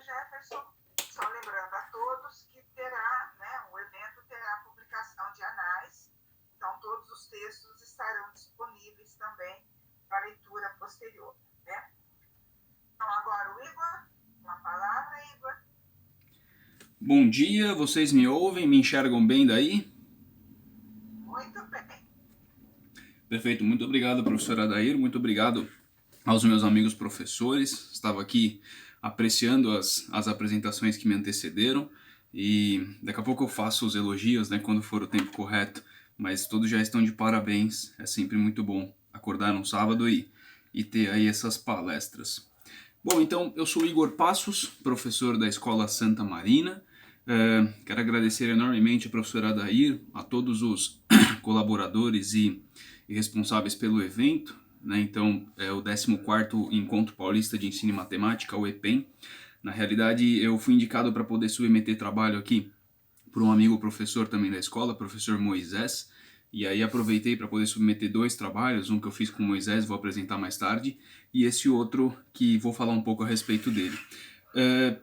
Jefferson. Só lembrando a todos que terá, o evento terá publicação de anais, então todos os textos estarão disponíveis também para leitura posterior. Né? Então agora o Igor, uma palavra, Igor. Bom dia, vocês me ouvem, me enxergam bem daí? Muito bem. Perfeito, muito obrigado, professor Adair, muito obrigado aos meus amigos professores. Estava aqui apreciando as apresentações que me antecederam e daqui a pouco eu faço os elogios, né, quando for o tempo correto, mas todos já estão de parabéns, é sempre muito bom acordar num sábado e ter aí essas palestras. Bom, então eu sou Igor Passos, professor da Escola Santa Marina. Quero agradecer enormemente ao professor Adair, a todos os colaboradores e responsáveis pelo evento, né? Então é o 14º Encontro Paulista de Ensino e Matemática, o EPEM. Na realidade eu fui indicado para poder submeter trabalho aqui por um amigo professor também da escola, professor Moisés, e aí aproveitei para poder submeter 2 trabalhos, um que eu fiz com o Moisés, vou apresentar mais tarde, e esse outro que vou falar um pouco a respeito dele.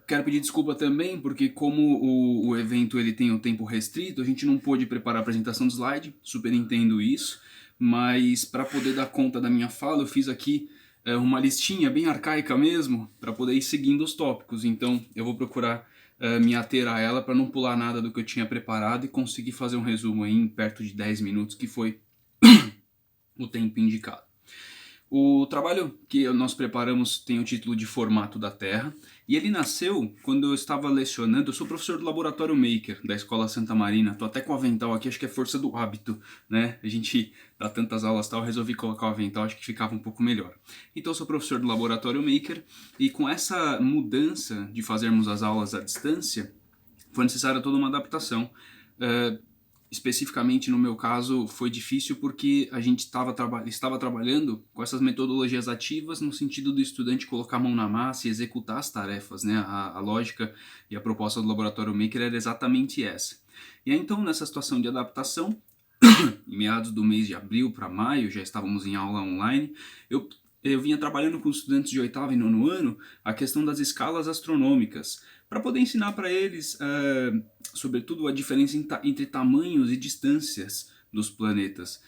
Quero pedir desculpa também, porque como o evento ele tem um tempo restrito, a gente não pôde preparar a apresentação do slide, super entendo isso, mas para poder dar conta da minha fala, eu fiz aqui uma listinha bem arcaica mesmo, para poder ir seguindo os tópicos, então eu vou procurar me ater a ela para não pular nada do que eu tinha preparado e conseguir fazer um resumo aí em perto de 10 minutos, que foi o tempo indicado. O trabalho que nós preparamos tem o título de Formato da Terra, e ele nasceu quando eu estava lecionando. Eu sou professor do Laboratório Maker da Escola Santa Marina, estou até com o avental aqui, acho que é força do hábito, né? A gente dá tantas aulas tal, resolvi colocar o avental, acho que ficava um pouco melhor. Então eu sou professor do Laboratório Maker, e com essa mudança de fazermos as aulas à distância, foi necessária toda uma adaptação. Especificamente no meu caso foi difícil porque a gente estava trabalhando com essas metodologias ativas no sentido do estudante colocar a mão na massa e executar as tarefas, né? A lógica e a proposta do Laboratório Maker era exatamente essa. E aí então nessa situação de adaptação, em meados do mês de abril para maio, já estávamos em aula online, eu vinha trabalhando com estudantes de 8º e 9º ano a questão das escalas astronômicas, para poder ensinar para eles, sobretudo, a diferença entre tamanhos e distâncias dos planetas.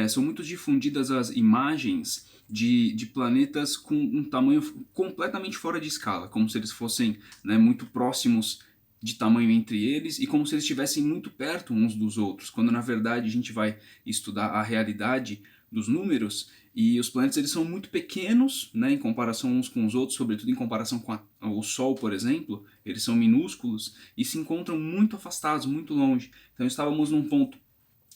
São muito difundidas as imagens de planetas com um tamanho completamente fora de escala, como se eles fossem, né, muito próximos de tamanho entre eles e como se eles estivessem muito perto uns dos outros, quando na verdade a gente vai estudar a realidade dos números e os planetas eles são muito pequenos, né, em comparação uns com os outros, sobretudo em comparação com o Sol, por exemplo, eles são minúsculos e se encontram muito afastados, muito longe. Então estávamos num ponto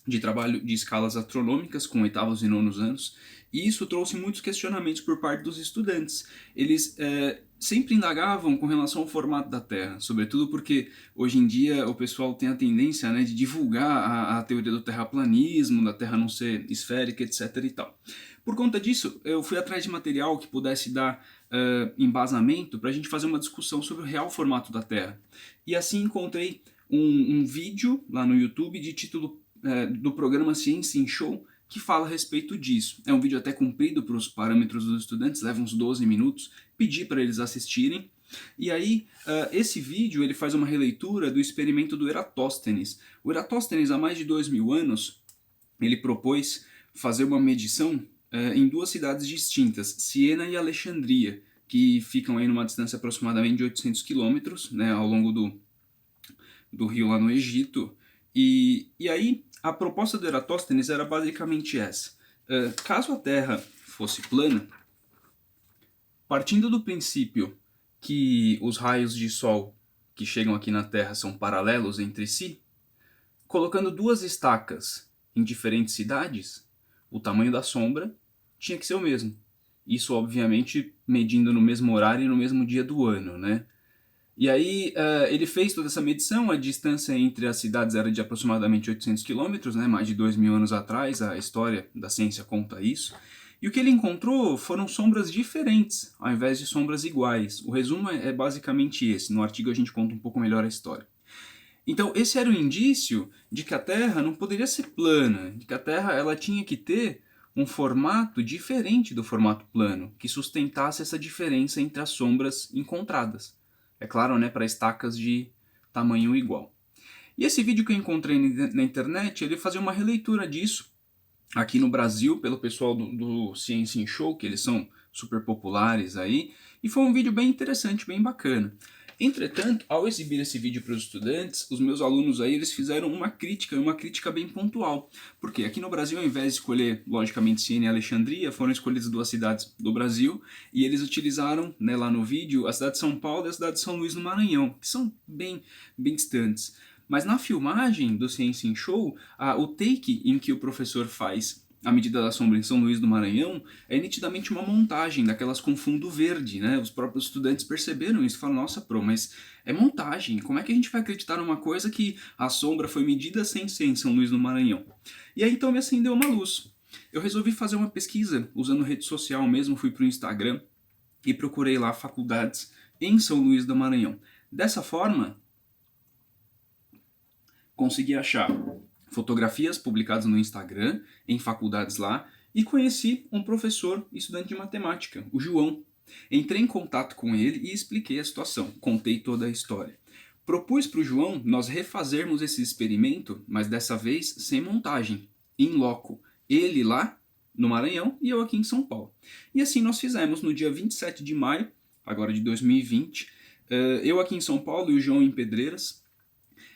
de trabalho de escalas astronômicas com 8º e 9º anos, e isso trouxe muitos questionamentos por parte dos estudantes. Eles sempre indagavam com relação ao formato da Terra, sobretudo porque hoje em dia o pessoal tem a tendência, né, de divulgar a teoria do terraplanismo, da Terra não ser esférica, etc. e tal. Por conta disso, eu fui atrás de material que pudesse dar embasamento para a gente fazer uma discussão sobre o real formato da Terra. E assim encontrei um vídeo lá no YouTube de título do programa Ciência em Show, que fala a respeito disso. É um vídeo até comprido para os parâmetros dos estudantes, leva uns 12 minutos, pedi para eles assistirem. E aí, esse vídeo ele faz uma releitura do experimento do Eratóstenes. O Eratóstenes, há mais de 2000 anos, ele propôs fazer uma medição em 2 cidades distintas, Siena e Alexandria, que ficam aí numa distância aproximadamente de 800 quilômetros, né, ao longo do rio lá no Egito. E aí, a proposta do Eratóstenes era basicamente essa. Caso a Terra fosse plana, partindo do princípio que os raios de Sol que chegam aqui na Terra são paralelos entre si, colocando 2 estacas em diferentes cidades, o tamanho da sombra tinha que ser o mesmo. Isso, obviamente, medindo no mesmo horário e no mesmo dia do ano, né? E aí ele fez toda essa medição, a distância entre as cidades era de aproximadamente 800 quilômetros, né, mais de 2000 anos atrás, a história da ciência conta isso. E o que ele encontrou foram sombras diferentes, ao invés de sombras iguais. O resumo é basicamente esse, no artigo a gente conta um pouco melhor a história. Então esse era o indício de que a Terra não poderia ser plana, de que a Terra ela tinha que ter um formato diferente do formato plano, que sustentasse essa diferença entre as sombras encontradas. é claro, né, para estacas de tamanho igual. E esse vídeo que eu encontrei na internet, ele fazia uma releitura disso aqui no Brasil pelo pessoal do Ciência em Show, que eles são super populares aí, e foi um vídeo bem interessante, bem bacana. Entretanto, ao exibir esse vídeo para os estudantes, os meus alunos aí, eles fizeram uma crítica bem pontual. Porque aqui no Brasil, ao invés de escolher, logicamente, Siena e Alexandria, foram escolhidas duas cidades do Brasil, e eles utilizaram, né, lá no vídeo, a cidade de São Paulo e a cidade de São Luís no Maranhão, que são bem distantes. Mas na filmagem do Ciência em Show, o take em que o professor faz a medida da sombra em São Luís do Maranhão é nitidamente uma montagem daquelas com fundo verde, né? Os próprios estudantes perceberam isso e falaram, nossa, mas é montagem, como é que a gente vai acreditar numa coisa que a sombra foi medida sem ser em São Luís do Maranhão? E aí então me acendeu uma luz. Eu resolvi fazer uma pesquisa usando rede social mesmo, fui para o Instagram e procurei lá faculdades em São Luís do Maranhão. Dessa forma, consegui achar fotografias publicadas no Instagram, em faculdades lá, e conheci um professor estudante de matemática, o João. Entrei em contato com ele e expliquei a situação, contei toda a história. Propus para o João nós refazermos esse experimento, mas dessa vez sem montagem, in loco. Ele lá no Maranhão e eu aqui em São Paulo. E assim nós fizemos no dia 27 de maio, agora de 2020, eu aqui em São Paulo e o João em Pedreiras.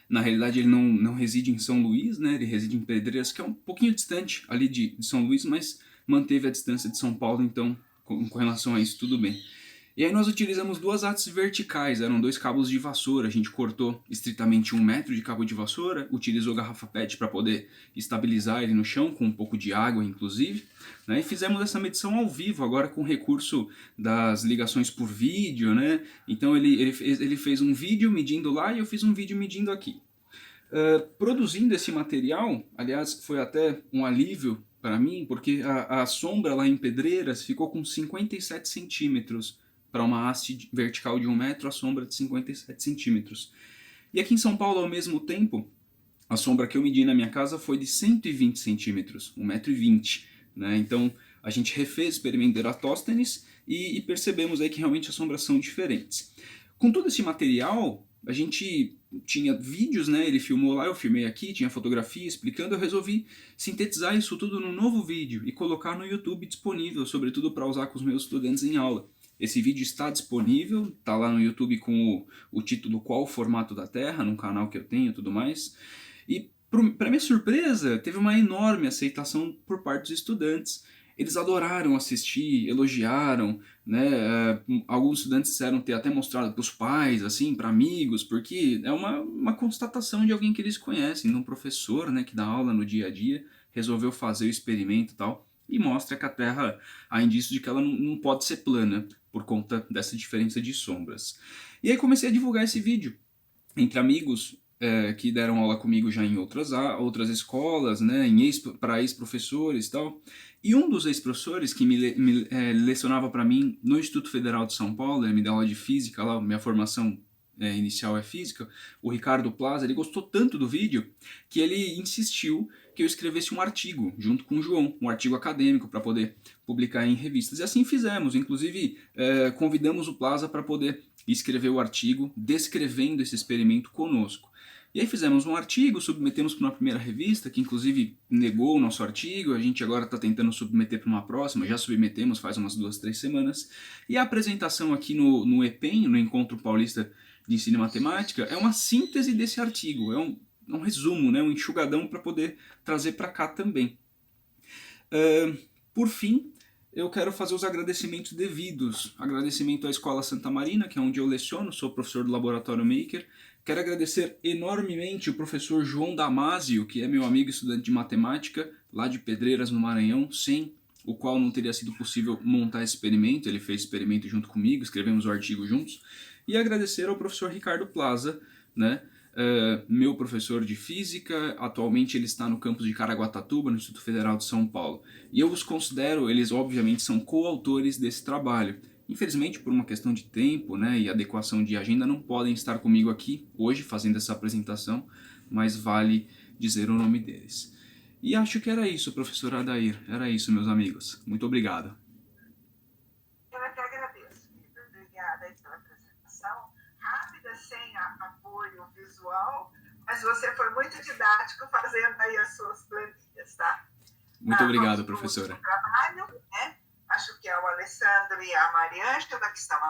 Na realidade ele não reside em São Luís, né? Ele reside em Pedreiras, que é um pouquinho distante ali de São Luís, mas manteve a distância de São Paulo, então com relação a isso tudo bem. E aí nós utilizamos duas hastes verticais, eram dois cabos de vassoura, a gente cortou estritamente 1 metro de cabo de vassoura, utilizou garrafa PET para poder estabilizar ele no chão, com um pouco de água inclusive, né? E fizemos essa medição ao vivo, agora com recurso das ligações por vídeo, né? Então ele fez um vídeo medindo lá e eu fiz um vídeo medindo aqui. Produzindo esse material, aliás, foi até um alívio para mim, porque a sombra lá em Pedreiras ficou com 57 centímetros para uma haste vertical de 1 metro, a sombra de 57 centímetros. E aqui em São Paulo, ao mesmo tempo, a sombra que eu medi na minha casa foi de 120 centímetros, 1,20 m, né? Então a gente refez o experimento de Eratóstenes e percebemos aí que realmente as sombras são diferentes. Com todo esse material, a gente tinha vídeos, né? Ele filmou lá, eu filmei aqui, tinha fotografia explicando, eu resolvi sintetizar isso tudo num novo vídeo e colocar no YouTube disponível, sobretudo para usar com os meus estudantes em aula. Esse vídeo está disponível, está lá no YouTube com o título Qual o Formato da Terra, num canal que eu tenho e tudo mais. E, para minha surpresa, teve uma enorme aceitação por parte dos estudantes. Eles adoraram assistir, elogiaram, né? Alguns estudantes disseram ter até mostrado para os pais, assim, para amigos, porque é uma constatação de alguém que eles conhecem, de um professor, né, que dá aula no dia a dia, resolveu fazer o experimento e tal, e mostra que a Terra há indício de que ela não pode ser plana, por conta dessa diferença de sombras. E aí comecei a divulgar esse vídeo entre amigos que deram aula comigo já em outras escolas, né, para ex-professores e tal. E um dos ex-professores que lecionava para mim no Instituto Federal de São Paulo, ele me dá aula de física, lá, minha formação inicial é física, o Ricardo Plaza, ele gostou tanto do vídeo que ele insistiu que eu escrevesse um artigo junto com o João, um artigo acadêmico para poder publicar em revistas. E assim fizemos, inclusive convidamos o Plaza para poder escrever o artigo descrevendo esse experimento conosco. E aí fizemos um artigo, submetemos para uma primeira revista, que inclusive negou o nosso artigo, a gente agora está tentando submeter para uma próxima, já submetemos faz umas 2, 3 semanas. E a apresentação aqui no EPEN, no Encontro Paulista de Ensino e Matemática, é uma síntese desse artigo, é um resumo, né, um enxugadão para poder trazer para cá também. Por fim, eu quero fazer os agradecimentos devidos. Agradecimento à Escola Santa Marina, que é onde eu leciono, sou professor do Laboratório Maker. Quero agradecer enormemente o professor João Damasio, que é meu amigo estudante de matemática, lá de Pedreiras, no Maranhão, sem o qual não teria sido possível montar esse experimento. Ele fez experimento junto comigo, escrevemos o artigo juntos. E agradecer ao professor Ricardo Plaza, né? Meu professor de física, atualmente ele está no campus de Caraguatatuba, no Instituto Federal de São Paulo. E eu os considero, eles obviamente são coautores desse trabalho. Infelizmente, por uma questão de tempo, né, e adequação de agenda, não podem estar comigo aqui hoje fazendo essa apresentação, mas vale dizer o nome deles. E acho que era isso, professor Adair. Era isso, meus amigos. Muito obrigado. Eu é que agradeço. Obrigada pela apresentação. visual, mas você foi muito didático fazendo aí as suas planilhas, tá? Muito obrigado, professora. Trabalho, né? Acho que é o Alessandro e a Mariângela que estão à